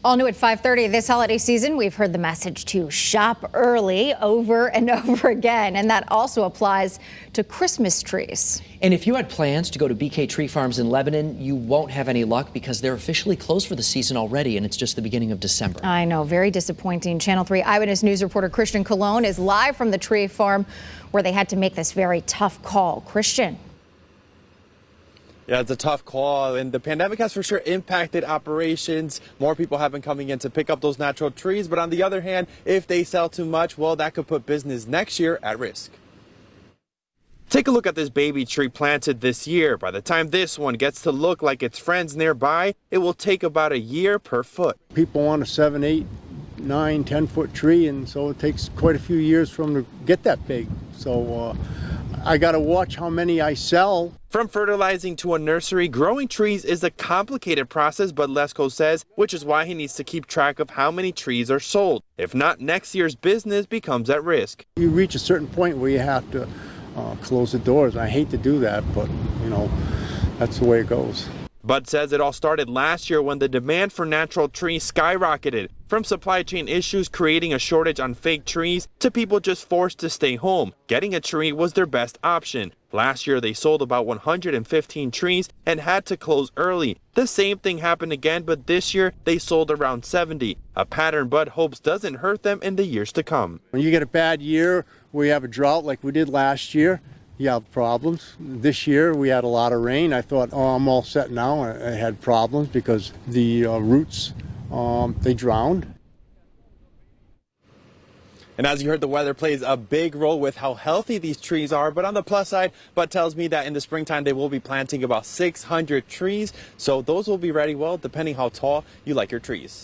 All new at 5:30 this holiday season, we've heard the message to shop early over and over again, and that also applies to Christmas trees. And if you had plans to go to BK Tree Farms in Lebanon, you won't have any luck because they're officially closed for the season already, and it's just the beginning of December. I know, very disappointing. Channel 3 Eyewitness News reporter Christian Colon is live from the tree farm where they had to make this very tough call. Christian. Yeah, it's a tough call, and the pandemic has for sure impacted operations. More people have been coming in to pick up those natural trees, but on the other hand, if they sell too much, well, that could put business next year at risk. Take a look at this baby tree planted this year. By the time this one gets to look like its friends nearby, it will take about a year per foot. People want a 7, 8, 9, 10-foot tree, and so it takes quite a few years for them to get that big. So I got to watch how many I sell. From fertilizing to a nursery, growing trees is a complicated process, but Lesko says, which is why he needs to keep track of how many trees are sold. If not, next year's business becomes at risk. You reach a certain point where you have to close the doors. I hate to do that, but you know, that's the way it goes. Bud says it all started last year when the demand for natural trees skyrocketed. From supply chain issues creating a shortage on fake trees to people just forced to stay home, getting a tree was their best option. Last year they sold about 115 trees and had to close early. The same thing happened again, but this year they sold around 70, a pattern Bud hopes doesn't hurt them in the years to come. When you get a bad year where you have a drought like we did last year, you have problems. This year we had a lot of rain. I thought, oh, I'm all set now. I had problems because the roots, they drowned. And as you heard, the weather plays a big role with how healthy these trees are. But on the plus side, Bud tells me that in the springtime they will be planting about 600 trees. So those will be ready, well, depending how tall you like your trees.